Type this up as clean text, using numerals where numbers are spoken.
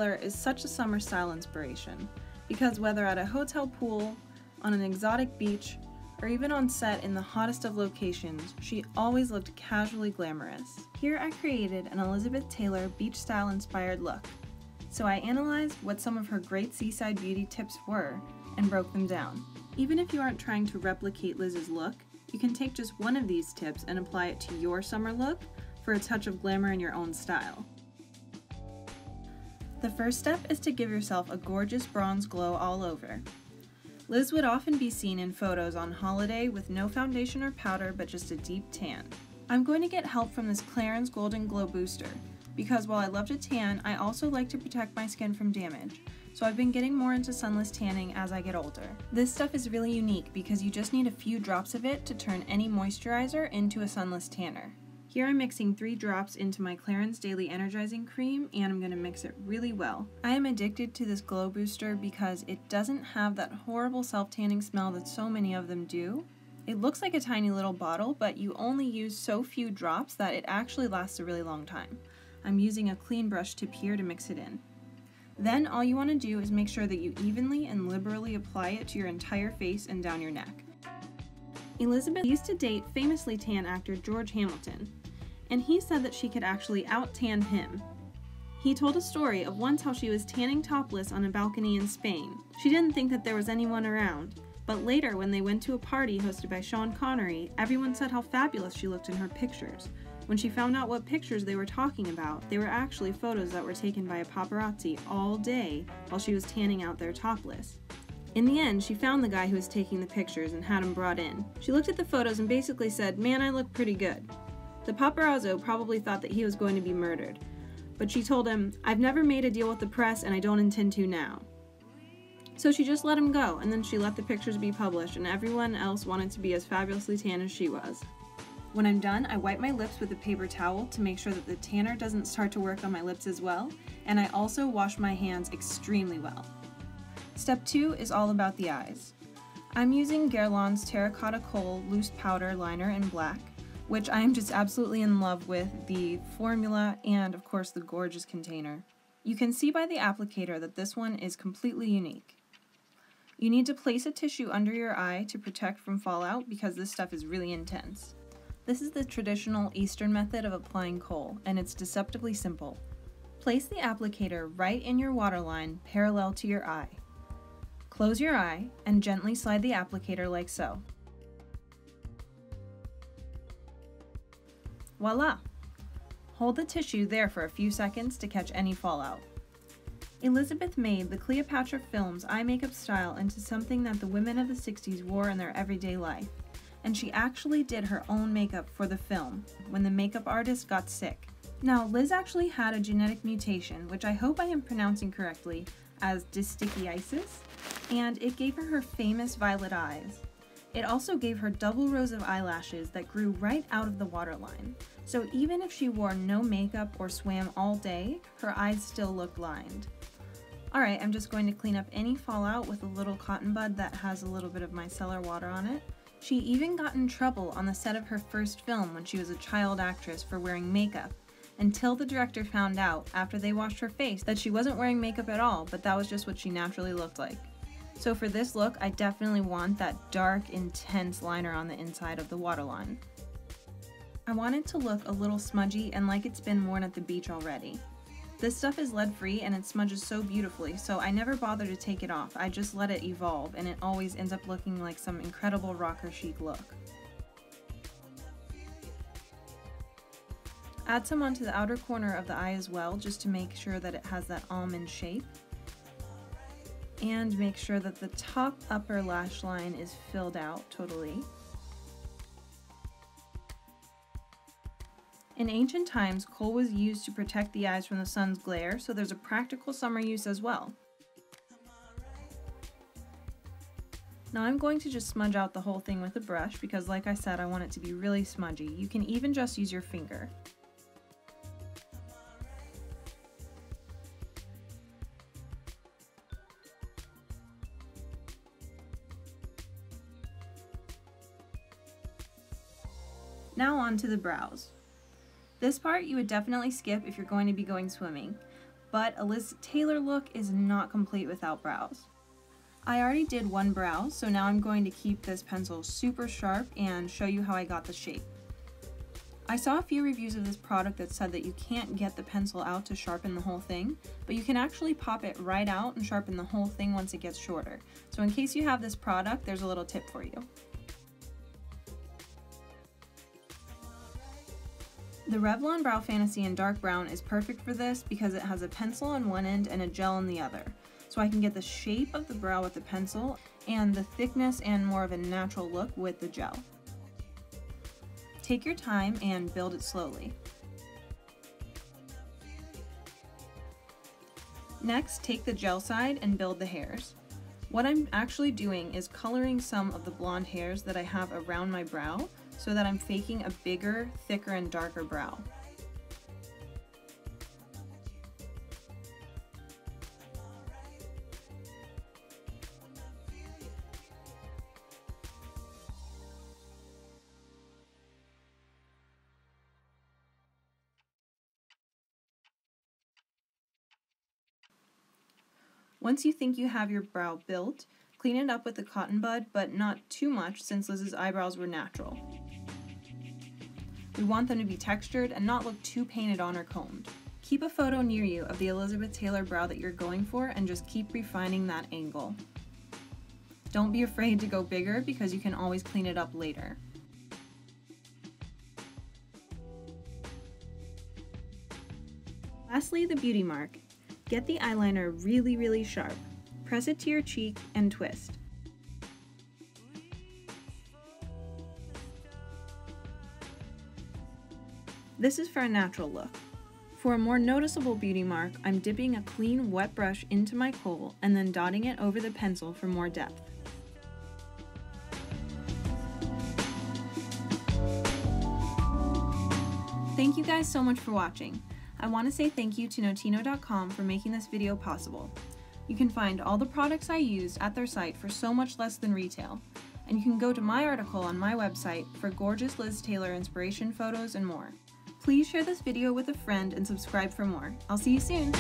Taylor is such a summer style inspiration, because whether at a hotel pool, on an exotic beach, or even on set in the hottest of locations, she always looked casually glamorous. Here I created an Elizabeth Taylor beach style inspired look. So I analyzed what some of her great seaside beauty tips were and broke them down. Even if you aren't trying to replicate Liz's look, you can take just one of these tips and apply it to your summer look for a touch of glamour in your own style. The first step is to give yourself a gorgeous bronze glow all over. Liz would often be seen in photos on holiday with no foundation or powder but just a deep tan. I'm going to get help from this Clarins Golden Glow Booster, because while I love to tan, I also like to protect my skin from damage, so I've been getting more into sunless tanning as I get older. This stuff is really unique because you just need a few drops of it to turn any moisturizer into a sunless tanner. Here I'm mixing 3 drops into my Clarins Daily Energizing Cream, and I'm going to mix it really well. I am addicted to this glow booster because it doesn't have that horrible self-tanning smell that so many of them do. It looks like a tiny little bottle, but you only use so few drops that it actually lasts a really long time. I'm using a clean brush tip here to mix it in. Then all you want to do is make sure that you evenly and liberally apply it to your entire face and down your neck. Elizabeth used to date famously tan actor George Hamilton, and he said that she could actually out-tan him. He told a story of once how she was tanning topless on a balcony in Spain. She didn't think that there was anyone around, but later when they went to a party hosted by Sean Connery, everyone said how fabulous she looked in her pictures. When she found out what pictures they were talking about, they were actually photos that were taken by a paparazzi all day while she was tanning out there topless. In the end, she found the guy who was taking the pictures and had him brought in. She looked at the photos and basically said, "Man, I look pretty good." The paparazzo probably thought that he was going to be murdered, but she told him, "I've never made a deal with the press and I don't intend to now." So she just let him go, and then she let the pictures be published, and everyone else wanted to be as fabulously tan as she was. When I'm done, I wipe my lips with a paper towel to make sure that the tanner doesn't start to work on my lips as well, and I also wash my hands extremely well. Step 2 is all about the eyes. I'm using Guerlain's Terracotta Kohl Loose Powder Liner in black, which I am just absolutely in love with the formula and of course the gorgeous container. You can see by the applicator that this one is completely unique. You need to place a tissue under your eye to protect from fallout because this stuff is really intense. This is the traditional Eastern method of applying kohl, and it's deceptively simple. Place the applicator right in your waterline parallel to your eye. Close your eye and gently slide the applicator like so. Voila! Hold the tissue there for a few seconds to catch any fallout. Elizabeth made the Cleopatra Films eye makeup style into something that the women of the 60s wore in their everyday life, and she actually did her own makeup for the film when the makeup artist got sick. Now, Liz actually had a genetic mutation, which I hope I am pronouncing correctly, as dysticyitis, and it gave her famous violet eyes. It also gave her double rows of eyelashes that grew right out of the waterline. So even if she wore no makeup or swam all day, her eyes still looked lined. Alright, I'm just going to clean up any fallout with a little cotton bud that has a little bit of micellar water on it. She even got in trouble on the set of her first film when she was a child actress for wearing makeup, until the director found out after they washed her face that she wasn't wearing makeup at all, but that was just what she naturally looked like. So for this look, I definitely want that dark, intense liner on the inside of the waterline. I want it to look a little smudgy and like it's been worn at the beach already. This stuff is lead-free and it smudges so beautifully, so I never bother to take it off. I just let it evolve, and it always ends up looking like some incredible rocker chic look. Add some onto the outer corner of the eye as well, just to make sure that it has that almond shape. And make sure that the top upper lash line is filled out totally. In ancient times, kohl was used to protect the eyes from the sun's glare, so there's a practical summer use as well. Now I'm going to just smudge out the whole thing with a brush because, like I said, I want it to be really smudgy. You can even just use your finger. Now on to the brows. This part you would definitely skip if you're going to be going swimming, but a Liz Taylor look is not complete without brows. I already did one brow, so now I'm going to keep this pencil super sharp and show you how I got the shape. I saw a few reviews of this product that said that you can't get the pencil out to sharpen the whole thing, but you can actually pop it right out and sharpen the whole thing once it gets shorter. So in case you have this product, there's a little tip for you. The Revlon Brow Fantasy in dark brown is perfect for this because it has a pencil on one end and a gel on the other. So I can get the shape of the brow with the pencil and the thickness and more of a natural look with the gel. Take your time and build it slowly. Next, take the gel side and build the hairs. What I'm actually doing is coloring some of the blonde hairs that I have around my brow so that I'm faking a bigger, thicker, and darker brow. Once you think you have your brow built, clean it up with a cotton bud, but not too much since Liz's eyebrows were natural. We want them to be textured and not look too painted on or combed. Keep a photo near you of the Elizabeth Taylor brow that you're going for and just keep refining that angle. Don't be afraid to go bigger because you can always clean it up later. Lastly, the beauty mark. Get the eyeliner really sharp. Press it to your cheek and twist. This is for a natural look. For a more noticeable beauty mark, I'm dipping a clean wet brush into my kohl and then dotting it over the pencil for more depth. Thank you guys so much for watching. I want to say thank you to Notino.com for making this video possible. You can find all the products I used at their site for so much less than retail, and you can go to my article on my website for gorgeous Liz Taylor inspiration photos and more. Please share this video with a friend and subscribe for more. I'll see you soon!